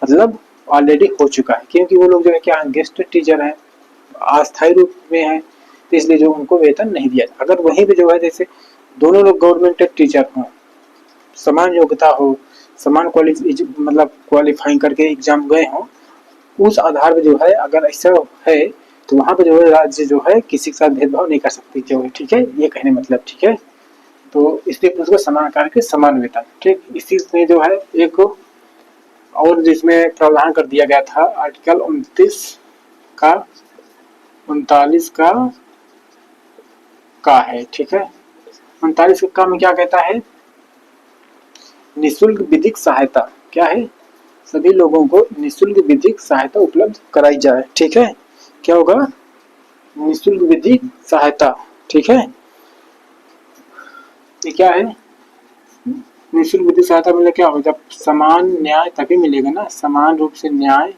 मतलब ऑलरेडी हो चुका है, क्योंकि वो लोग जो है क्या गेस्ट टीचर है, अस्थायी रूप में है, तो इसलिए जो उनको वेतन नहीं दिया। अगर वहीं पे जो है जैसे दोनों लोग गवर्नमेंट टीचर हों, समान योग्यता हो, समान मतलब क्वालिफाइंग करके एग्जाम गए हों, उस आधार पर जो है अगर ऐसा है तो वहां पे जो है राज्य जो है किसी के साथ भेदभाव नहीं कर सकती जो है। ठीक है, ये कहने मतलब। ठीक है, तो इसलिए उसको समान कार्य के समान वेतन। ठीक, इसी में जो है एक और जिसमें प्रावधान कर दिया गया था आर्टिकल 39 का है। ठीक है, 39 का में क्या कहता है, निःशुल्क विधिक सहायता, क्या है, सभी लोगों को निःशुल्क विधिक सहायता उपलब्ध कराई जाए। ठीक है, क्या होगा, निःशुल्क विधिक सहायता। ठीक है, ये क्या है, निःशुल्क विधिक सहायता मतलब क्या होगा, जब समान न्याय तभी मिलेगा ना, समान रूप से न्याय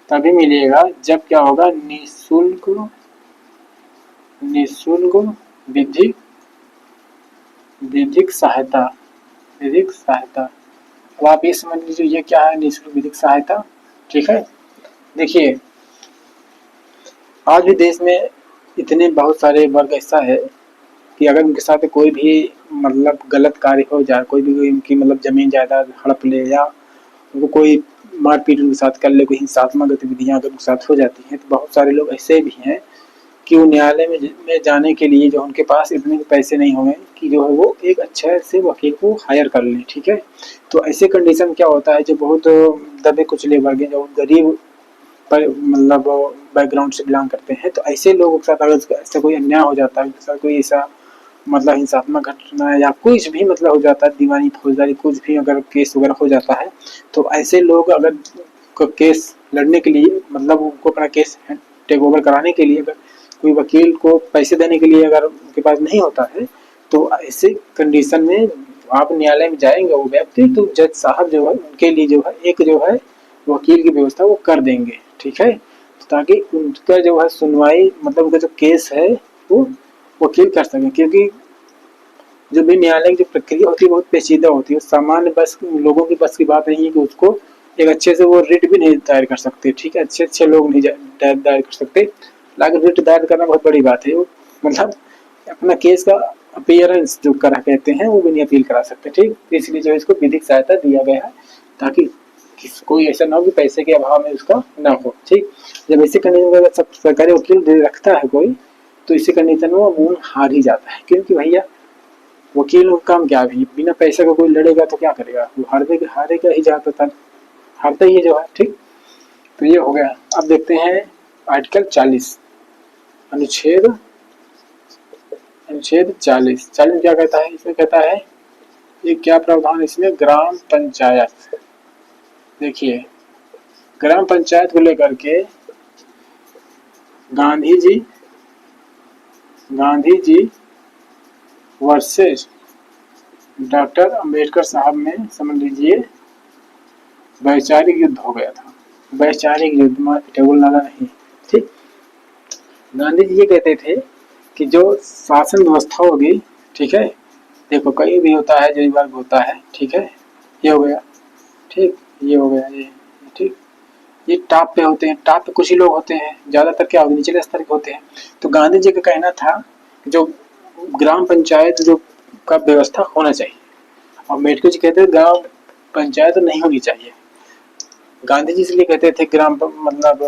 तभी मिलेगा जब क्या होगा, निःशुल्क विधिक सहायता। अब आप ये समझ लीजिए ये क्या है, निःशुल्क विधिक सहायता। ठीक है, देखिए आज भी देश में इतने बहुत सारे वर्ग ऐसा है कि अगर उनके साथ कोई भी मतलब गलत कार्य हो जाए, कोई भी उनकी मतलब जमीन जायदाद हड़प ले या उनको कोई मारपीट उनके साथ कर ले, कोई हिंसात्मक गतिविधियां अगर उनके साथ हो जाती हैं, तो बहुत सारे लोग ऐसे भी हैं कि वो न्यायालय में जाने के लिए जो उनके पास इतने पैसे नहीं होंगे कि जो है वो एक अच्छे से वकील को हायर कर लें। ठीक है, तो ऐसे कंडीशन क्या होता है, जो बहुत दबे कुचले वर्ग हैं, जो गरीब पर मतलब बैकग्राउंड से बिलोंग करते हैं, तो ऐसे लोगों के साथ अगर ऐसा कोई अन्याय हो जाता है, उनके साथ कोई ऐसा मतलब हिंसात्मक घटना या कुछ भी मतलब हो जाता है, दीवानी फौजदारी कुछ भी अगर केस वगैरह हो जाता है, तो ऐसे लोग अगर केस लड़ने के लिए मतलब उनको अपना केस टेक ओवर कराने के लिए अगर कोई वकील को पैसे देने के लिए अगर उनके पास नहीं होता है, तो ऐसे कंडीशन में आप न्यायालय में जाएंगे वो व्यक्ति, तो जज साहब जो है उनके लिए जो है एक जो है वकील की व्यवस्था वो कर देंगे। ठीक है, ताकि उनका जो है सुनवाई मतलब उनका जो केस है वो वकील कर सकें, क्योंकि जो भी न्यायालय की जो प्रक्रिया होती है बहुत पेचीदा होती है, सामान्य बस लोगों की बस की बात नहीं है कि उसको एक अच्छे से वो रिट भी नहीं दायर कर सकते। ठीक है, अच्छे अच्छे लोग नहीं दायर कर सकते, लेकिन रिट दायर करना बहुत बड़ी बात है। वो मतलब अपना केस का अपीयरेंस जो करा कहते हैं वो भी नहीं अपील करा सकते। ठीक, तो इसलिए जो इसको विधिक सहायता दिया गया है, ताकि कोई ऐसा ना हो कि पैसे के अभाव में उसका ना हो। ठीक, जब ऐसे कंडीशन में सब सरकारी वकील रखता है कोई, तो इसी कंडीशन में वो अमूमन हार ही जाता है, क्योंकि भैया वकील का काम क्या है, बिना पैसे का कोई लड़ेगा तो क्या करेगा, वो हारेगा ही ज्यादातर, हारता ही है जो है। ठीक, तो ये हो गया। अब देखते हैं आर्टिकल 40 अनुच्छेद अनुच्छेद 40 क्या कहता है, इसमें कहता है ये क्या प्रावधान, इसमें ग्राम पंचायत। देखिए, ग्राम पंचायत को लेकर के गांधी जी वर्सेस डॉक्टर अंबेडकर साहब में समझ लीजिए वैचारिक युद्ध हो गया था। वैचारिक युद्ध, टेबल नाला नहीं। ठीक, गांधी जी ये कहते थे कि जो शासन व्यवस्था होगी, ठीक है, देखो कहीं भी होता है जो वर्ग होता है, ठीक है, ये हो गया, ठीक, ये हो गया, ये ठीक, ये टॉप पे होते हैं, टॉप पे कुछ ही लोग होते हैं, ज्यादातर क्या होते हैं निचले स्तर के होते हैं। तो गांधी जी का कहना था जो ग्राम पंचायत जो का व्यवस्था होना चाहिए, और अम्बेडकर जी कहते थे ग्राम पंचायत नहीं होनी चाहिए। गांधी जी इसलिए कहते थे ग्राम मतलब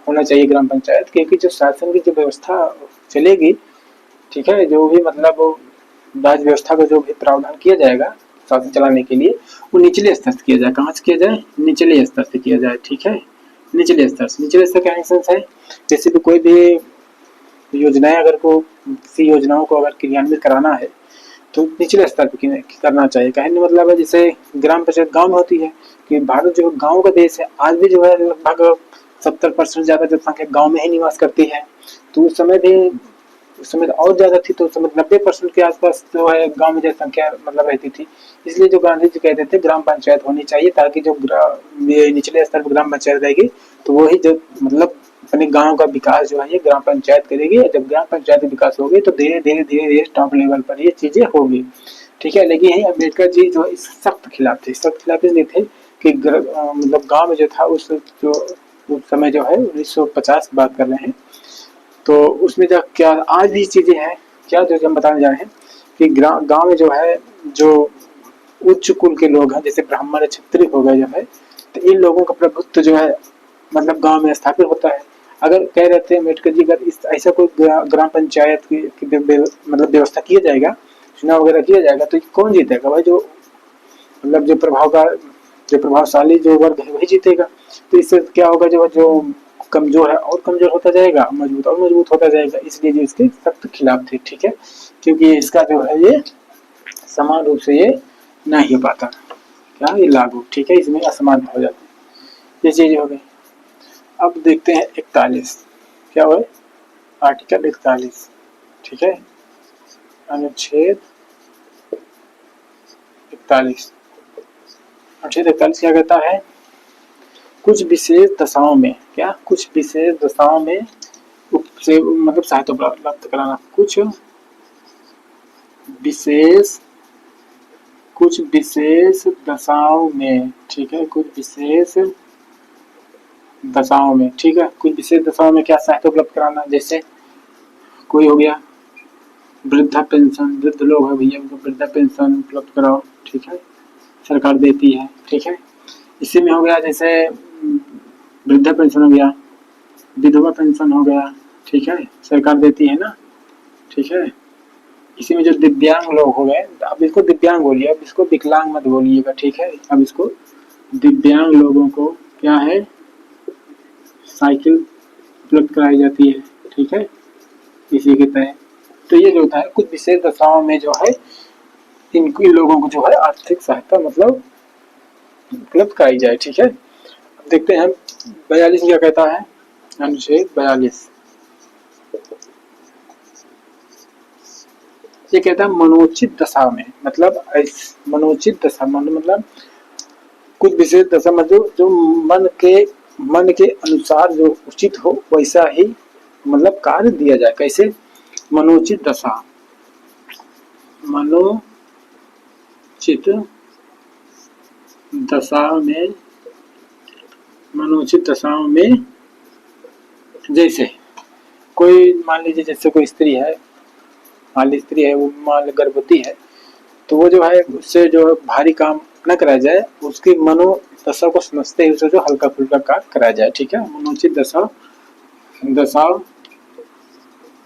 होना चाहिए ग्राम पंचायत, क्योंकि जो शासन की जो व्यवस्था चलेगी, ठीक है, जो भी मतलब राज्य व्यवस्था का जो भी प्रावधान किया जाएगा शासन चलाने के लिए, वो निचले स्तर से किया जाए। कहाँ से किया जाए, निचले स्तर से किया जाए। ठीक है, निचले स्तर का सेंस है, जैसे भी कोई भी योजनाएं अगर को किसी योजनाओं को अगर क्रियान्वित कराना है तो निचले स्तर पर करना चाहिए। कहने मतलब है जैसे ग्राम पंचायत गांव में होती है, कि भारत जो गांव का देश है, आज भी जो है लगभग 70% ज्यादा जनसंख्या गांव में ही निवास करती है। तो उस समय भी, उस समय तो और ज्यादा थी, तो उस समय 90% के आसपास जो है गांव में जनसंख्या मतलब रहती थी। इसलिए जो गांधी जी कहते थे ग्राम पंचायत होनी चाहिए, ताकि जो निचले स्तर पर ग्राम पंचायत रहेगी तो वही जो मतलब अपने गांव का विकास जो है ये ग्राम पंचायत करेगी। जब ग्राम पंचायत विकास होगी तो धीरे धीरे टॉप लेवल पर ये चीजें होगी। ठीक है, लेकिन यही अम्बेडकर जी जो इस सख्त खिलाफ थे, सख्त खिलाफ इसलिए थे कि मतलब गांव में जो था उस समय जो है 1950 की बात कर रहे हैं, तो उसमें जो क्या आज भी चीजें हैं, क्या जो हम बताने जा रहे हैं कि गांव में जो है जो उच्च कुल के लोग हैं, जैसे ब्राह्मण क्षत्रिय हो गए जो है, तो इन लोगों का प्रभुत्व जो है मतलब गांव में स्थापित होता है। अगर कह रहे थे अम्बेडकर जी, अगर इस ऐसा कोई ग्राम पंचायत की मतलब व्यवस्था किया जाएगा, चुनाव वगैरह किया जाएगा, तो कौन जीतेगा भाई, जो मतलब जो प्रभावशाली जो वर्ग है वही जीतेगा। तो इससे क्या होगा, जो कमजोर है और कमजोर होता जाएगा, मजबूत और मजबूत होता जाएगा। इसलिए जो इसके सख्त खिलाफ थे। ठीक है, क्योंकि इसका जो है ये समान रूप से ये नहीं हो पाता, क्या ये लागू, ठीक है, इसमें असमान हो जाते हैं, ये चीजें हो गई। अब देखते हैं 41 क्या हुआ, आर्टिकल 41, ठीक है, अनुच्छेद 41। अनुच्छेद 41 क्या कहता है, कुछ विशेष दशाओं में, क्या कुछ विशेष दशाओं में से मतलब सहायता प्राप्त कराना, कुछ विशेष दशाओं में, ठीक है, कुछ विशेष दशाओं में, ठीक है, कुछ विशेष दशाओं में क्या सहायता उपलब्ध कराना, जैसे कोई हो गया वृद्धा पेंशन, वृद्ध लोग हैं भैया उनको वृद्धा पेंशन उपलब्ध कराओ, ठीक है, सरकार देती है, ठीक है। इसी में हो गया जैसे वृद्धा पेंशन हो गया, विधवा पेंशन हो गया, ठीक है, सरकार देती है ना, ठीक है। इसी में जो दिव्यांग लोग हो गए, अब इसको दिव्यांग बोलिए, अब इसको विकलांग मत बोलिएगा, ठीक है। अब इसको दिव्यांग लोगों को क्या है, साइकिल उपलब्ध कराई जाती है, ठीक है, इसी के तहत। तो ये जो होता है कुछ विशेष दशाओं में जो है इनकी लोगों को जो है आर्थिक सहायता मतलब उपलब्ध कराई जाए, ठीक है। अब देखते हैं 42 क्या कहता है, अनुच्छेद 42 ये कहता है मनोचित दशा में, मतलब मनोचित दशा मतलब कुछ विशेष दशा मतलब जो मन के अनुसार जो उचित हो वैसा ही मतलब कार्य दिया जाए। कैसे? मनोचित दशा, मनोचित दशाओं में जैसे कोई मान लीजिए जैसे कोई स्त्री है, मान ली स्त्री है, वो मान ली गर्भवती है, तो वो जो है उससे जो है भारी काम न कराया जाए, उसकी मनोदशा को समझते ही उसे जो हल्का फुल्का कार्य कराया जाए, ठीक है। मनोचित दशा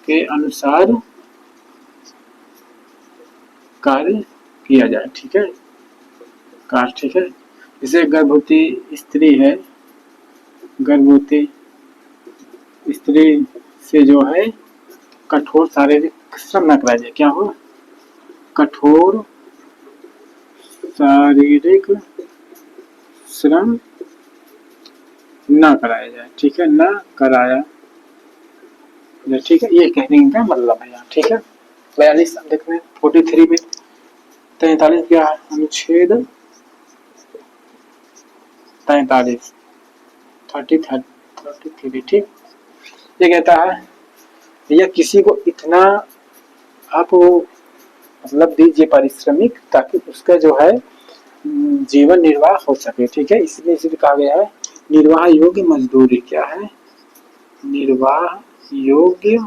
के अनुसार कार्य किया जाए, ठीक है, कार्य, ठीक है। जैसे गर्भवती स्त्री है, गर्भवती स्त्री से जो है कठोर शारीरिक श्रम न कराया जाए, क्या हो, कठोर शारीरिक श्रम न कराया जाए, ठीक है, न कराया जाए, ठीक है। ये कहने का मतलब है यहाँ, ठीक है। 42 देखते हैं 43 में 43 क्या है, अनुच्छेद 43 33, ठीक। ये कहता है भैया किसी को इतना आप मतलब दीजिए पारिश्रमिक ताकि उसका जो है जीवन निर्वाह हो सके, ठीक है। इसलिए कहा गया है निर्वाह योग्य मजदूरी, क्या है, निर्वाह योग्य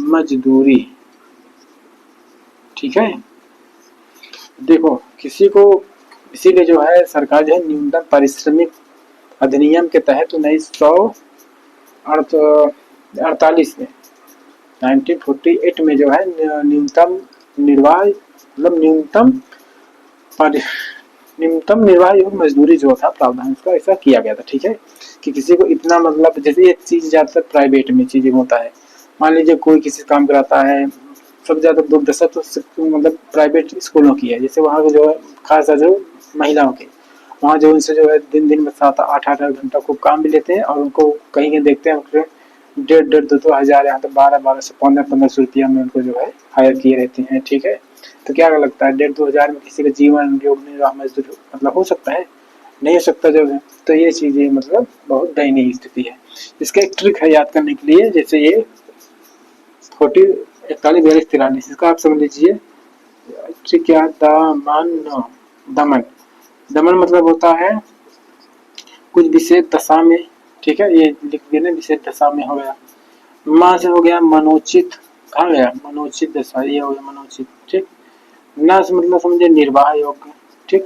मजदूरी, ठीक है। देखो किसी को, इसीलिए जो है सरकार जो है न्यूनतम पारिश्रमिक अधिनियम के तहत 1948 में 1948 में जो है न्यूनतम निर्वाह मतलब न्यूनतम निर्वाह योग्य मजदूरी जो था प्रावधान उसका ऐसा किया गया था, ठीक है, कि किसी को इतना मतलब जैसे ये चीज ज्यादातर प्राइवेट में चीजें होता है, मान लीजिए कोई किसी काम कराता है, सबसे ज्यादा दुर्दशा तो मतलब प्राइवेट स्कूलों की है, जैसे वहाँ जो है खासा जो महिलाओं के वहाँ जो उनसे जो है दिन में 7-8 घंटा को काम भी लेते हैं और उनको कहीं देखते हैं 1,500-2,000 हजार यहाँ तो 1200 से 1500 रुपया में उनको जो है हायर किए रहते हैं, ठीक है। तो क्या लगता है 1,500-2,000 हजार में किसी का जीवन योग निर्वाह मजदूर मतलब हो सकता है, नहीं हो सकता जो है। तो ये चीजें मतलब बहुत दयनीय स्थिति है। इसका एक ट्रिक है याद करने के लिए, जैसे ये 41, 42, 43 इसका आप समझ लीजिए ट्रिक क्या, दमन दमन मतलब होता है कुछ विशेष दशा में, ठीक है, ये लिख देना विशेष दशा में हो गया। मां से हो गया मनोचित, कहा गया मनोचित दशा, ये हो गया मनोचित, ठीक। ना से मतलब समझे निर्वाह योग्य, ठीक।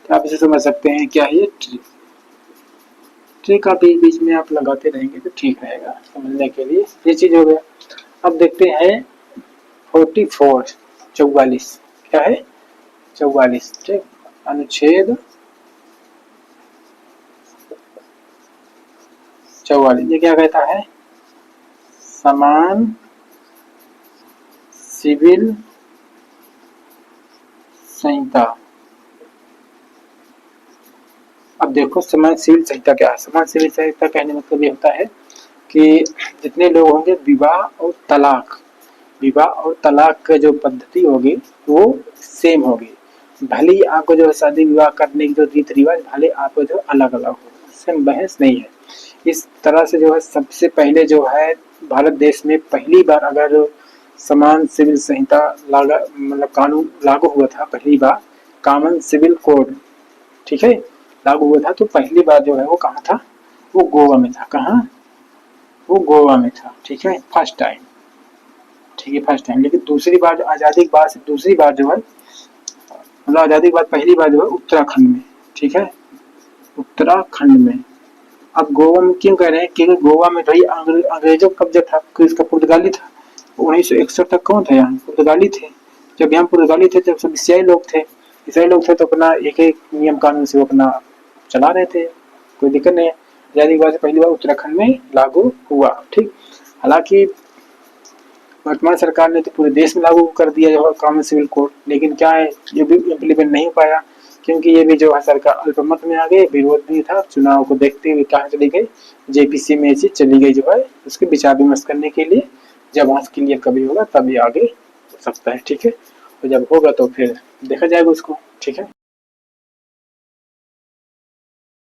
तो आप इसे समझ सकते हैं क्या है ये ट्रिक आप बीच बीच में आप लगाते रहेंगे तो ठीक रहेगा समझने के लिए, ये चीज हो गया। अब देखते हैं 44 क्या है 44, ठीक, अनुच्छेद 44 ये क्या कहता है, समान सिविल संहिता। अब देखो समान सिविल संहिता क्या है, समान सिविल संहिता कहने मतलब ये होता है कि जितने लोग होंगे विवाह और तलाक का जो पद्धति होगी वो सेम होगी, भले ही आपको जो शादी विवाह करने की जो रीति रिवाज भले आपको जो अलग अलग हो, इससे बहस नहीं है। इस तरह से जो है सबसे पहले जो है भारत देश में पहली बार अगर समान सिविल संहिता मतलब कानून लागू हुआ था, पहली बार कॉमन सिविल कोड, ठीक है, लागू हुआ था, तो पहली बार जो है वो कहाँ था, वो गोवा में था, कहाँ, वो गोवा में था, ठीक है, फर्स्ट टाइम, ठीक है, फर्स्ट टाइम। लेकिन दूसरी बार आज़ादी के बाद दूसरी बार जो है, मतलब आज़ादी के बाद पहली बार जो है उत्तराखंड में, ठीक है, उत्तराखंड में। अब गोवा में क्यों कह रहे हैं, क्योंकि गोवा में भाई अंग्रेजों का कब्जा था, इसका पुर्तगाली था। 1961 तक कौन था यहाँ, पुर्तगाली थे। जब यहाँ पुर्तगाली थे तब सब ईसाई लोग थे, ईसाई लोग थे तो अपना एक एक नियम कानून से वो अपना चला रहे थे, कोई दिक्कत नहीं है। आज़ादी के बाद पहली बार उत्तराखंड में लागू हुआ, ठीक। हालांकि वर्तमान सरकार ने तो पूरे देश में लागू कर दिया जो कॉमन सिविल कोड, लेकिन क्या है, ये भी इम्प्लीमेंट नहीं हो पाया, क्योंकि ये भी जो है सरकार अल्पमत में आ गई, विरोध भी था, चुनाव को देखते हुए कहाँ चली गई, जेपीसी में ये चीज चली गई जो है उसके विचार विमर्श करने के लिए। जब वहाँ क्लियर कभी होगा तभी आगे हो सकता है, ठीक है, तो जब होगा तो फिर देखा जाएगा उसको, ठीक है।